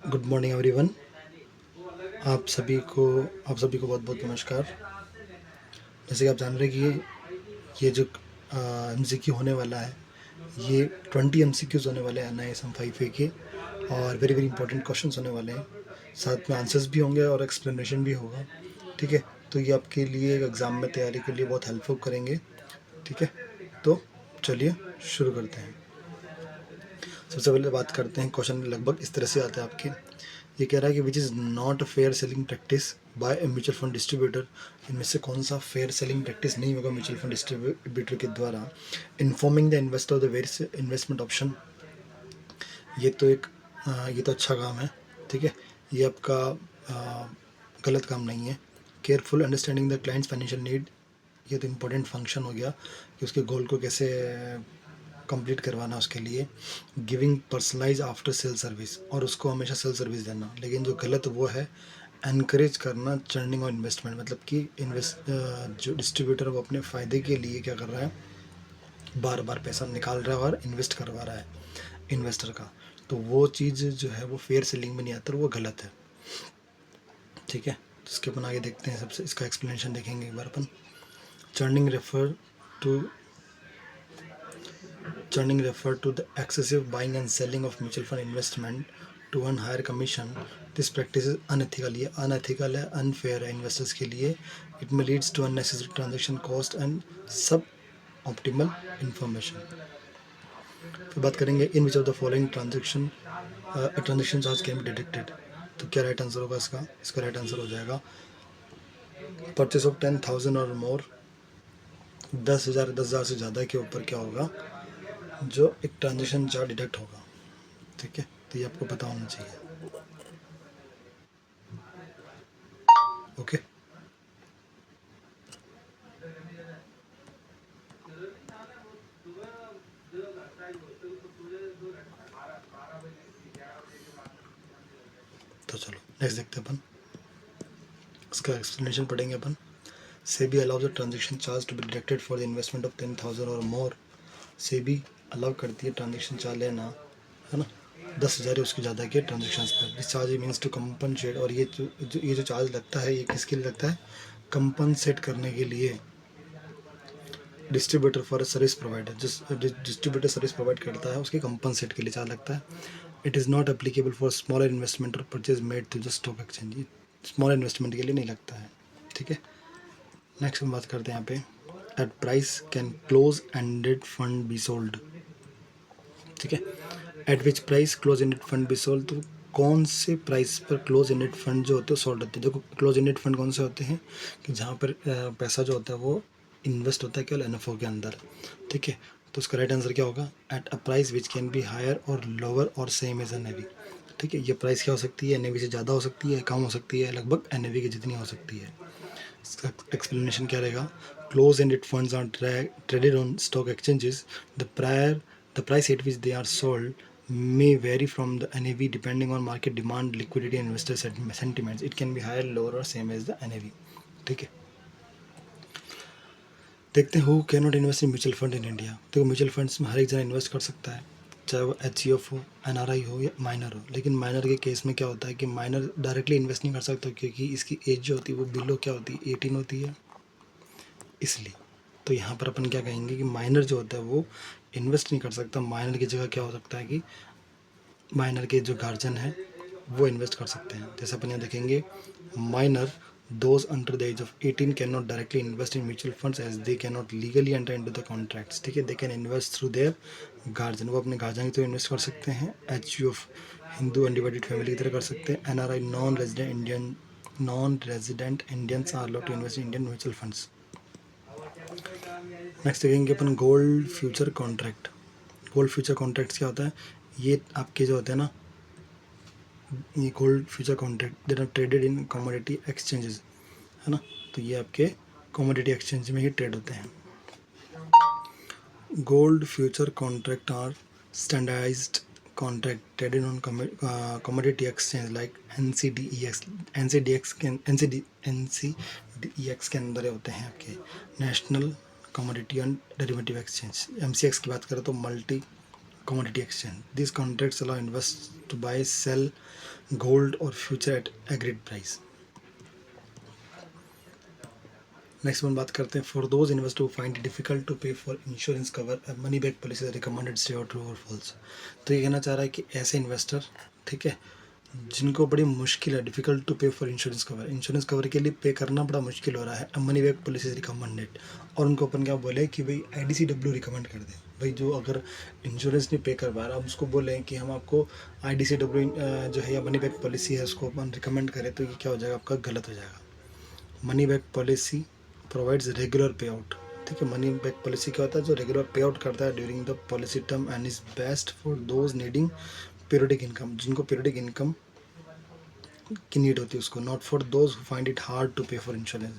Good morning everyone. आप सभी को आप सभी को बहुत बहुत नमस्कार। जैसे कि आप जान रहे हैं कि ये जो MCQ होने वाला है, ये 20 MCQs होने वाले हैं NISM 5A के, और वेरी वेरी इंपॉर्टेंट क्वेश्चंस होने वाले हैं। साथ में आंसर्स भी होंगे और एक्सप्लेनेशन भी होगा। ठीक है, तो ये आपके लिए एग्ज़ाम में तैयारी के लिए बहुत हेल्पफुल करेंगे। ठीक है, तो चलिए शुरू करते हैं। सबसे पहले बात करते हैं, क्वेश्चन लगभग इस तरह से आते हैं आपके। ये कह रहा है कि which is not a fair selling practice by a mutual fund distributor. इनमें से कौन सा फेयर सेलिंग प्रैक्टिस नहीं होगा म्यूचुअल फंड डिस्ट्रीब्यूटर के द्वारा informing the investor of the various investment option. ये तो अच्छा काम है। ठीक है, ये आपका गलत काम नहीं है। Careful understanding the clients financial need, ये तो इम्पोर्टेंट फंक्शन हो गया कि उसके गोल को कैसे कंप्लीट करवाना उसके लिए। Giving personalise after sale service, और उसको हमेशा सेल सर्विस देना। लेकिन जो गलत वो है एनकरेज करना चर्निंग और इन्वेस्टमेंट, मतलब कि जो डिस्ट्रीब्यूटर वो अपने फ़ायदे के लिए क्या कर रहा है, बार बार पैसा निकाल रहा है और इन्वेस्ट करवा रहा है इन्वेस्टर का। तो वो चीज़ जो है वो फेयर सेलिंग में नहीं आता, वो गलत है। ठीक है, तो इसके अपन आगे देखते हैं। सबसे इसका एक्सप्लेनेशन देखेंगे एक बार अपन। Churning refer to Churning refer to the excessive buying and selling of mutual fund investment to earn higher commission. This practice is unethical. ये unethical है, unfair है investors के लिए. It may leads to unnecessary transaction cost and suboptimal information. फिर बात करेंगे in which of the following transaction charge can be deducted. तो क्या राइट आंसर होगा इसका? इसका राइट आंसर हो जाएगा परचेस ऑफ 10,000 और मोर, 10,000 से ज़्यादा के ऊपर क्या होगा, जो एक ट्रांजेक्शन चार्ज डिडक्ट होगा। ठीक है, तो ये आपको पता होना चाहिए। ओके, तो चलो नेक्स्ट देखते हैं अपन। इसका एक्सप्लेनेशन पढ़ेंगे अपन। SEBI allows the transaction charge to be deducted for the investment of 10,000 और मोर। सेबी अलाउ करती है ट्रांजेक्शन चार्ज लेना, है ना, 10,000 उसके ज़्यादा के ट्रांजेक्शन पर। This charge means to compensate, और ये जो चार्ज लगता है ये किसके लिए लगता है, कंपनसेट करने के लिए distributor for a service provider. जिस डिस्ट्रीब्यूटर सर्विस प्रोवाइड करता है उसके कंपनसेट के लिए चार्ज लगता है। It is not applicable for smaller investment और purchase made through the stock exchange. ये स्मॉल इन्वेस्टमेंट के लिए नहीं लगता है। ठीक है, नेक्स्ट हम बात करते हैं यहाँ पे। At price can close ended fund be sold. ठीक है, at which price close ended fund be sold, तो कौन से प्राइस पर क्लोज एंडेड फंड जो होते हैं सोल्ड होते हैं। देखो, क्लोज एंडेड फंड कौन से होते हैं कि जहाँ पर पैसा जो होता है वो इन्वेस्ट होता है केवल NFO के अंदर। ठीक है, तो उसका राइट आंसर क्या होगा, at a price which can be higher और लोअर और सेम एज NAV। ठीक है, ये प्राइस क्या हो सकती है, NAV से ज़्यादा हो सकती है, कम हो सकती है, लगभग NAV की जितनी हो सकती है। इसका एक्सप्लेनेशन क्या रहेगा, close ended funds are traded on stock exchanges. The price at which they are sold may vary from the NAV depending on market demand, liquidity and investor sentiments. It can be higher, lower or same as the NAV. ठीक है, देखते हैं who can not invest in mutual fund in India. तो mutual funds में हर एक जना invest कर सकता है, चाहे वो HCF हो, NRI हो या माइनर हो। लेकिन माइनर के केस में क्या होता है कि माइनर डायरेक्टली इन्वेस्ट नहीं कर सकता, क्योंकि इसकी एज जो होती है वो बिलो क्या होती है, 18 होती है, इसलिए। तो यहाँ पर अपन क्या कहेंगे कि माइनर जो होता है वो इन्वेस्ट नहीं कर सकता। माइनर की जगह क्या हो सकता है कि माइनर के जो गार्जियन है वो इन्वेस्ट कर सकते हैं। जैसे अपन यहाँ देखेंगे, minor those under the age of 18 can not directly invest in mutual funds as they can not legally enter into the contracts. ठीक है, they can invest through their guardian, वो अपने गार्जियन की तरह इन्वेस्ट कर सकते हैं। HUF हिंदू अनडिवाइडेड फैमिली की तरह कर सकते हैं। NRI non resident Indians are allowed to invest in Indian mutual funds. Next देखेंगे अपन gold future contract. Gold future contracts क्या होता है, ये आपके जो होते हैं ना, ये gold future contract there are traded in commodity exchanges, है ना, तो ये आपके कमोडिटी एक्सचेंज में ही ट्रेड होते हैं। Gold future contract are standardised contract traded on commodity exchange like NCDEX के अंदर होते हैं आपके national commodity and derivative exchange. MCX की बात करें तो multi commodity exchange. These contracts allow investors to buy, sell gold or future at agreed price. Next one बात करते हैं, for those investor who find it difficult to pay for insurance cover money back policy recommended stay और true और false. तो ये कहना चाह रहा है कि ऐसे इन्वेस्टर, ठीक है, जिनको बड़ी मुश्किल है, difficult to pay for insurance cover के लिए पे करना बड़ा मुश्किल हो रहा है, मनी बैक पॉलिसी रिकमेंडेड, और उनको अपन क्या बोले कि भाई IDCW रिकमेंड कर दे। भाई जो अगर इंश्योरेंस नहीं पे कर पा रहा, हम उसको बोलें कि हम आपको IDCW जो है या मनी बैक पॉलिसी है उसको अपन रिकमेंड करें, तो ये क्या हो जाएगा, आपका गलत हो जाएगा। Money back policy provides regular पे आउट, ठीक है। मनी बैक पॉलिसी क्या होता है, जो रेगुलर पे आउट करता है during the policy term and is best for those needing periodic income, जिनको पीरियडिक इनकम की नीड होती है उसको, not for those who find it hard to pay for insurance,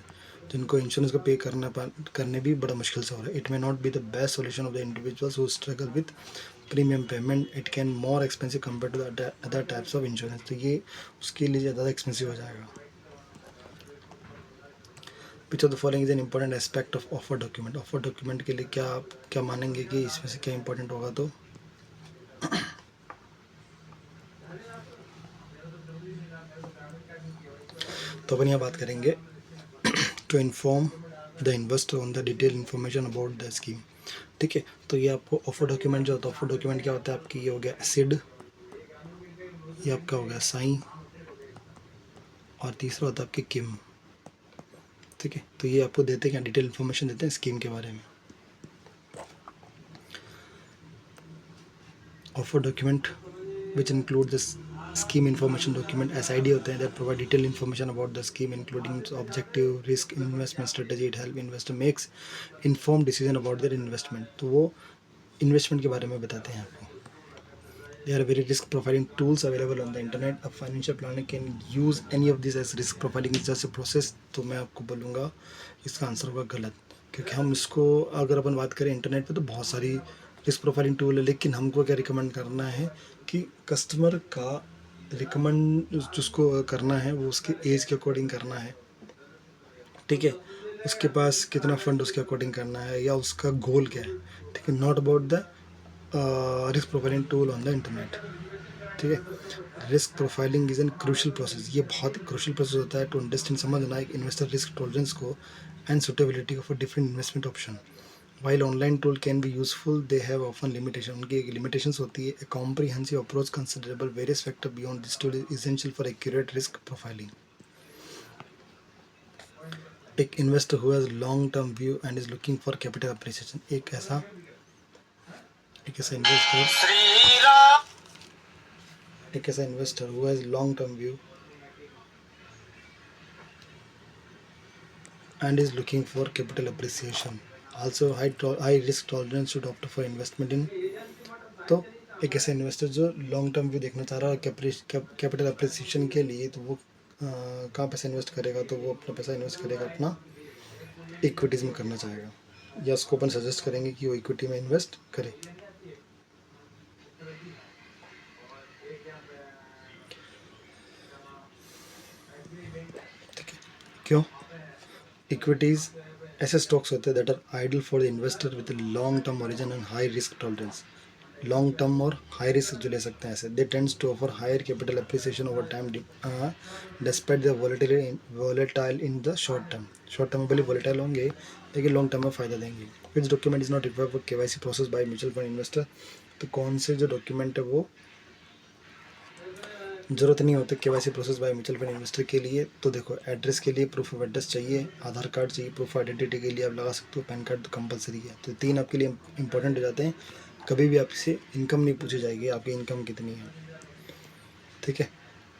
जिनको इंश्योरेंस को पे करने भी बड़ा मुश्किल से हो रहा है। It may not be the best solution of the individuals who struggle with premium payment, it can more expensive compare to the other types of insurance, तो ये उसके लिए ज़्यादा एक्सपेंसिव हो जाएगा। Which of the following is an important aspect of offer document. Offer document के लिए क्या आप क्या मानेंगे कि इसमें से क्या इंपॉर्टेंट होगा, तो अपन यहाँ बात करेंगे to inform the investor on the detail information about the scheme, ठीक है। तो ये आपको ऑफर डॉक्यूमेंट जो होता है, ऑफर डॉक्यूमेंट क्या होता है आपकी, ये हो गया एसिड, ये आपका हो गया साइन, और तीसरा होता है आपके किम, ठीक है। तो ये आपको देते हैं क्या, डिटेल इन्फॉर्मेशन देते हैं स्कीम के बारे में। Offer document which include this scheme information document SID होते हैं, that provide detailed information about the scheme including its objective, risk, investment strategy. It help investor makes informed decision about their investment, तो वो investment के बारे में बताते हैं आपको। There are very risk profiling tools available on the internet. A financial planner can use any of these as risk profiling is just a process। तो मैं आपको बोलूँगा इसका आंसर होगा गलत, क्योंकि हम इसको अगर अपन बात करें इंटरनेट पे तो बहुत सारी रिस्क प्रोफाइलिंग टूल है, लेकिन हमको क्या रिकमेंड करना है कि कस्टमर का रिकमेंड जिसको करना है वो उसके एज के अकॉर्डिंग करना है, ठीक है, उसके पास कितना फंड उसके अकॉर्डिंग करना है या उसका गोल क्या है, ठीक है, not about the risk profiling tool on the internet, ठीक है। Risk profiling is an crucial process, ये बहुत क्रूशल प्रोसेस होता है टू अंडरस्टैंड समझना एक इन्वेस्टर रिस्क टॉलरेंस को and suitability of different investment option. While online tool can be useful, they have often limitation, उनकी एक limitations होती है। A comprehensive approach considerable various factor beyond this tool is essential for accurate risk profiling. एक investor who has long term view and is looking for capital appreciation, एक ऐसा investor who has long term view and is looking for capital appreciation, also high risk tolerance should opt for investment in, तो एक ऐसा investor जो long term view देखना चाह रहा है कैपिटल अप्रिसिएशन के लिए, तो वो कहाँ पैसा इन्वेस्ट करेगा, तो वो अपना पैसा इन्वेस्ट करेगा अपना इक्विटीज़ में करना चाहेगा, या उसको अपन सजेस्ट करेंगे कि वो इक्विटी में इन्वेस्ट करे। ठीक है, क्यों, इक्विटीज़ ऐसे स्टॉक्स होते हैं that are ideal for the investor with long term origin and high risk tolerance, long term और हाई रिस्क जो ले सकते हैं ऐसे। They tends to offer higher capital appreciation over time despite the volatile in the short term में भले volatile होंगे लेकिन लॉन्ग टर्म में फ़ायदा देंगे। Which document is not required for KYC process by mutual fund investor, तो कौन से जो डॉक्यूमेंट है वो ज़रूरत नहीं होती KYC process by mutual fund investor के लिए। तो देखो, एड्रेस के लिए प्रूफ ऑफ एड्रेस चाहिए, आधार कार्ड चाहिए, प्रूफ ऑफ आइडेंटिटी के लिए आप लगा सकते हो पैन कार्ड तो कंपलसरी है। तो 3 आपके लिए इंपॉर्टेंट हो जाते हैं। कभी भी आपसे इनकम नहीं पूछी जाएगी, आपकी इनकम कितनी है, ठीक है।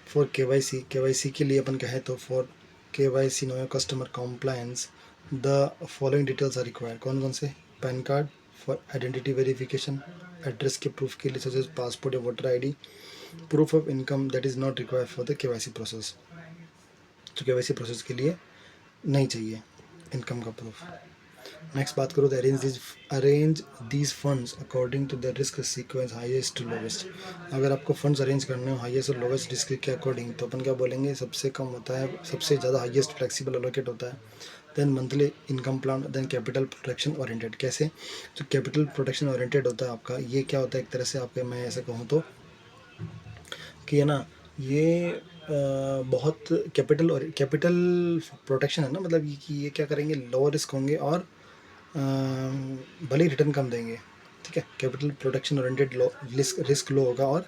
फॉर KYC के लिए अपन कहें तो for KYC know customer compliance the following details are required, कौन कौन से, PAN card for identity verification, address के प्रूफ के लिए सच एज पासपोर्ट या voter ID, proof of income that is not required for the KYC process, तो KYC process के लिए नहीं चाहिए इनकम का प्रूफ। नेक्स्ट बात करो तो arrange these funds according to the risk sequence highest to lowest. अगर आपको फंड्स अरेंज करने हो हाईएस्ट और लोवेस्ट रिस्क के अकॉर्डिंग, तो अपन क्या बोलेंगे, सबसे कम होता है, सबसे ज़्यादा हाईएस्ट फ्लेक्सिबल एलोकेट होता है, then monthly income plan, then capital protection oriented. कैसे? जो कैपिटल प्रोटेक्शन ओरिएंटेड होता है आपका, ये क्या होता है एक तरह से आपके, मैं ऐसे कहूँ तो कि है ना, ये बहुत कैपिटल और कैपिटल प्रोटेक्शन है ना, मतलब ये कि ये क्या करेंगे, लो रिस्क होंगे और भले ही रिटर्न कम देंगे। ठीक है, capital protection oriented, low risk low होगा, और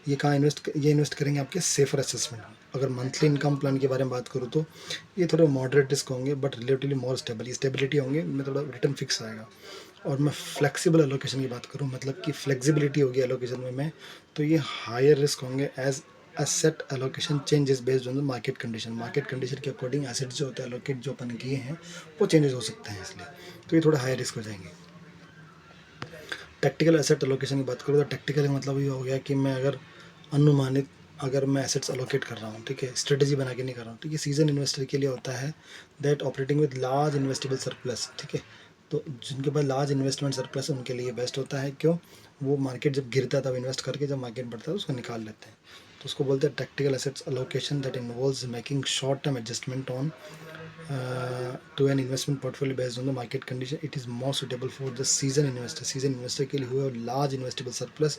ये कहाँ इन्वेस्ट करेंगे आपके सेफर असेसमेंट में। अगर मंथली इनकम प्लान के बारे में बात करूँ तो ये थोड़े मॉडरेट रिस्क होंगे बट रिलेटिवली मोर स्टेबिलिटी होंगे, में थोड़ा रिटर्न फिक्स आएगा। और मैं फ्लेक्सिबल एलोकेशन की बात करूँ, मतलब कि फ्लेक्सिबिलिटी होगी एलोकेशन में, तो ये हायर रिस्क होंगे as asset allocation changes based on the market condition के अकॉर्डिंग एसेट जो होते हैं एलोकेट जो अपन किए हैं वो चेंजेस हो सकते हैं, इसलिए तो ये थोड़ा हाई रिस्क हो जाएंगे। टैक्टिकल एसेट एलोकेशन की बात करूँ तो टैक्टिकल का मतलब ये हो गया कि मैं अनुमानित अगर मैं एसेट्स एलोकेट कर रहा हूँ, ठीक है, स्ट्रेटेजी बना के नहीं कर रहा हूँ, ठीक है। सीजन इन्वेस्टर के लिए होता है that operating with large investable surplus, ठीक है। तो जिनके पास लार्ज इन्वेस्टमेंट सरप्लस उनके लिए बेस्ट होता है। क्यों? वो मार्केट जब गिरता है तब इन्वेस्ट करके, जब मार्केट बढ़ता है उसको निकाल लेते हैं। तो उसको बोलते हैं tactical assets allocation that involves making short term adjustment on to an investment portfolio based on the market condition. It is more suitable for the seasoned investor, के लिए who have large investable surplus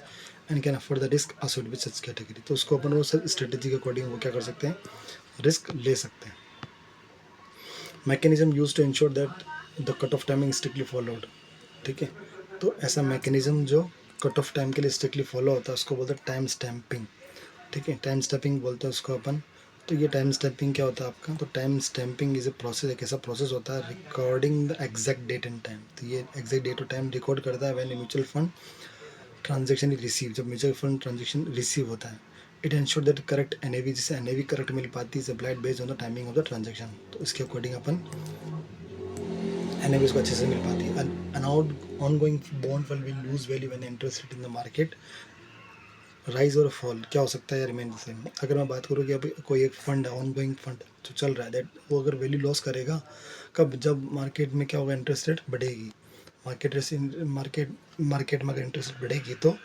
and can afford the risk associated with such category. तो उसको अपन वो strategy के according वो क्या कर सकते हैं, रिस्क ले सकते हैं। Mechanism use to ensure that the cut off timing strictly followed, ठीक है। तो ऐसा मैकेनिज्म जो कट ऑफ टाइम के लिए स्ट्रिक्टली फॉलो होता है उसको बोलते हैं टाइम स्टैम्पिंग, ठीक है। टाइम स्टैम्पिंग बोलते हैं उसको अपन। तो ये टाइम स्टैम्पिंग क्या होता है आपका, तो time stamping is a process, एक ऐसा प्रोसेस होता है recording the exact date and time. तो ये एग्जैक्ट डेट और टाइम रिकॉर्ड करता है when mutual fund transaction is receive, जब म्यूचुअल फंड ट्रांजेक्शन रिसीव होता है। It ensure that correct NAV, जिसे एनएवी करेक्ट मिल पाती है applied based on the timing of the transaction. तो इसके अकॉर्डिंग अपन एनएवी को अच्छे से मिल पाती है। An ongoing bond will lose value when interest rate in the market rise और फॉल। क्या हो सकता है, रिमेन द सेम। अगर मैं बात करूँ कि अभी कोई एक फंड है, ऑनगोइंग फंड जो चल रहा है, दैट वो अगर वैल्यू लॉस करेगा कब, जब मार्केट में क्या होगा, इंटरेस्ट रेट बढ़ेगी। मार्केट में अगर इंटरेस्ट रेट बढ़ेगी तो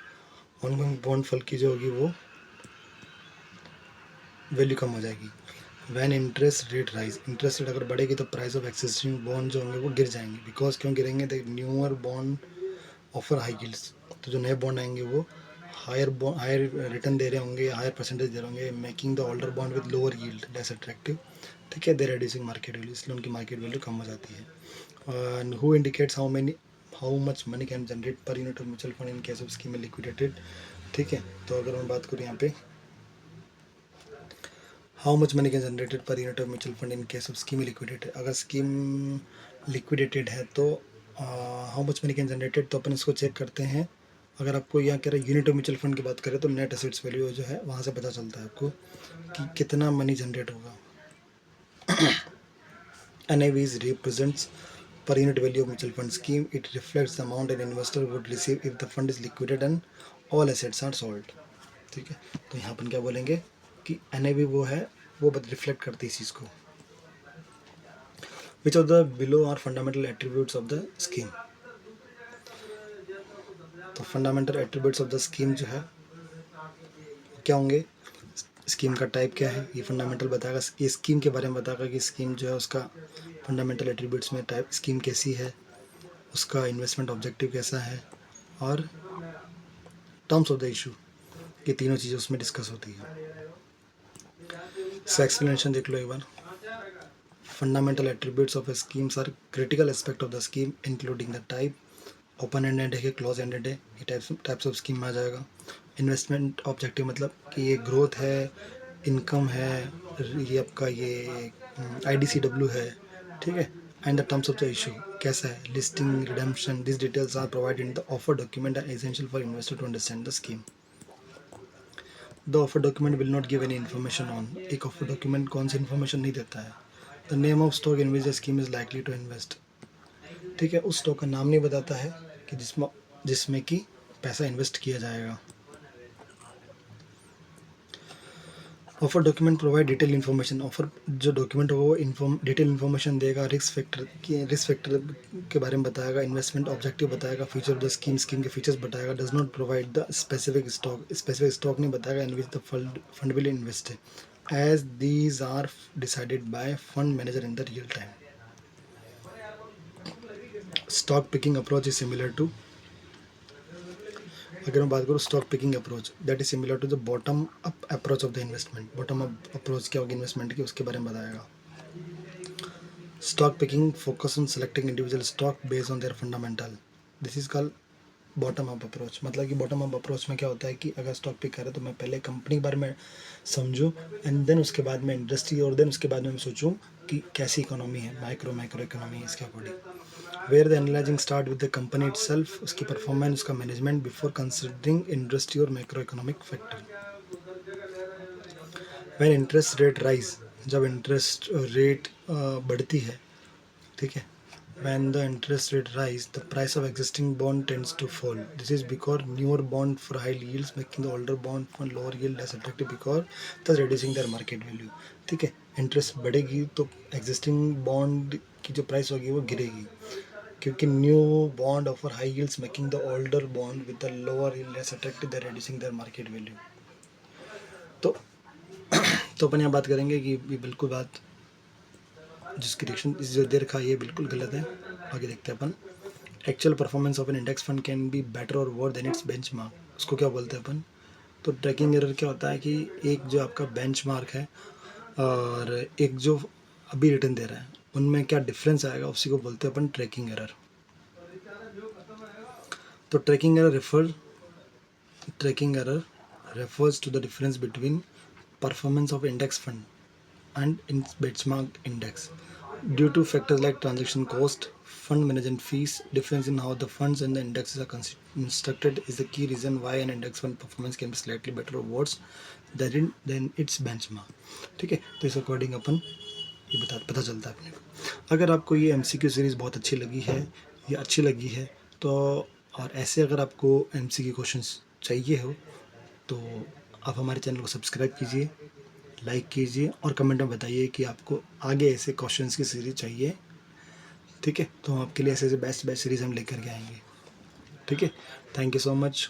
ऑनगोइंग बॉन्ड फल की जो होगी वो वैल्यू कम हो जाएगी। When interest rate rise, interest rate अगर बढ़ेगी तो प्राइस ऑफ एक्सिस्टिंग बॉन्ड जो होंगे वो गिर जाएंगे। बिकॉज क्यों गिरेंगे, the newer bond offer high yields, तो जो नए बॉन्ड आएंगे वो हायर रिटर्न दे रहे होंगे, हायर परसेंटेज दे रहे होंगे, making the older bond with lower yield less attractive, ठीक है। दे रिड्यूसिंग मार्केट वैल्यू, इसलिए उनकी मार्केट वैल्यू कम हो जाती है। Who indicates how much money can generate per unit of mutual fund in case of scheme liquidated, ठीक है। तो अगर मैं बात करूँ यहाँ पे how much money can generated per unit of mutual fund in case of scheme liquidated, अगर स्कीम लिक्विडेटेड है तो how much money can generated, तो अपन इसको चेक करते हैं। अगर आपको यहाँ कह रहे यूनिट ऑफ म्यूचुअल फंड की बात करें तो नेट एसेट्स वैल्यू जो है वहाँ से पता चलता है आपको कि कितना मनी जनरेट होगा। NAVs represents per unit value of mutual fund scheme. It reflects the amount an investor would receive if the fund is liquided and all assets are sold, ठीक है। तो यहाँ अपन क्या बोलेंगे कि NAV वो है, वो रिफ्लेक्ट करती है इस चीज़ को। Which of the below are fundamental attributes of the scheme, तो fundamental attributes of the scheme जो है क्या होंगे, स्कीम का टाइप क्या है ये फंडामेंटल बताएगा, ये स्कीम के बारे में बताएगा कि स्कीम जो है उसका फंडामेंटल एट्रीब्यूट्स में टाइप स्कीम कैसी है, उसका इन्वेस्टमेंट ऑब्जेक्टिव कैसा है, और टर्म्स ऑफ द इशू, ये तीनों चीज़ें उसमें डिस्कस होती है। इसका एक्सप्लेनेशन देख लो एक बार। Fundamental attributes of schemes are critical aspect of the scheme including the type, open ended है कि क्लोज एंडेड है, ये टाइप्स ऑफ स्कीम में आ जाएगा। इन्वेस्टमेंट ऑब्जेक्टिव मतलब कि ये ग्रोथ है, इनकम है, ये आपका ये IDCW है, ठीक है। And the terms of the issue कैसा है, listing, redemption, this details are provided in the offer document and essential for investor to understand the scheme. The offer document will not give any information on, एक offer document कौन सी information नहीं देता है। The name of stock in which the scheme is likely to invest, ठीक है, उस stock का नाम नहीं बताता है कि जिसमें कि पैसा इन्वेस्ट किया जाएगा। Offer document provide detail information, offer जो डॉक्यूमेंट होगा वो डिटेल इन्फॉर्मेशन देगा, रिस्क फैक्टर के बारे में बताएगा, इन्वेस्टमेंट ऑब्जेक्टिव बताएगा, फीचर ऑफ द स्कीम के फीचर्स बताएगा। Does not provide the specific stock नहीं बताएगा in which the fund will invest, as these are decided by fund manager in the real time. Stock picking approach is similar to, अगर मैं बात करूँ stock picking approach, that is similar to the bottom up approach of the investment. Bottom up approach क्या होगी investment की, उसके बारे में बताएगा। Stock picking focus on selecting individual stock based on their fundamental, this is called bottom up approach. मतलब कि bottom up approach में क्या होता है कि अगर स्टॉक पिक करें तो मैं पहले कंपनी के बारे में समझूं, एंड देन उसके बाद में इंडस्ट्री, और देन उसके बाद में मैं सोचूं कि कैसी इकोनॉमी है, माइक्रो इकोनॉमी है इसके according. Where the analysing start with the company itself, उसकी परफॉर्मेंस, उसका मैनेजमेंट, बिफोर कंसिडरिंग इंडस्ट्री और micro economic factor. When interest rate rise, जब इंटरेस्ट रेट बढ़ती है, ठीक है, when the interest rate rise, the price of existing bond tends to fall. This is because newer bond for high yields making the older bond for lower yield less attractive, because thus reducing their market value. ठीक है, interest बढ़ेगी तो existing bond की जो price होगी वो गिरेगी, क्योंकि new bond offer high yields making the older bond with the lower yield less attractive, they reducing their market value. तो अपन यहाँ बात करेंगे कि ये बिल्कुल बात जिसकी रिएक्शन जो दे रखा है ये बिल्कुल गलत है। आगे देखते हैं अपन। Actual performance of an index fund can be better और वर्स देन इट्स बेंचमार्क, उसको क्या बोलते हैं अपन। तो ट्रैकिंग एरर क्या होता है कि एक जो आपका बेंचमार्क है और एक जो अभी रिटर्न दे रहा है, उनमें क्या डिफरेंस आएगा, उसी को बोलते हैं अपन ट्रैकिंग एरर। तो tracking error refers to the difference between performance of index fund and its benchmark index due to factors like transaction cost, fund management fees. Difference in how the funds and the indexes are constructed is the key reason why an index fund performance can be slightly better or worse than its benchmark। ठीक है, तो इस according अपन ये पता चलता है अपने को। अगर आपको ये MCQ सीरीज़ बहुत अच्छी लगी है या अच्छी लगी है तो, और ऐसे अगर आपको MCQ क्वेश्चंस चाहिए हो तो आप हमारे चैनल को सब्सक्राइब कीजिए, लाइक कीजिए और कमेंट में बताइए कि आपको आगे ऐसे क्वेश्चंस की सीरीज़ चाहिए। ठीक है, तो हम आपके लिए ऐसे ऐसे बेस्ट सीरीज़ हम लेकर के आएंगे। ठीक है, थैंक यू सो मच।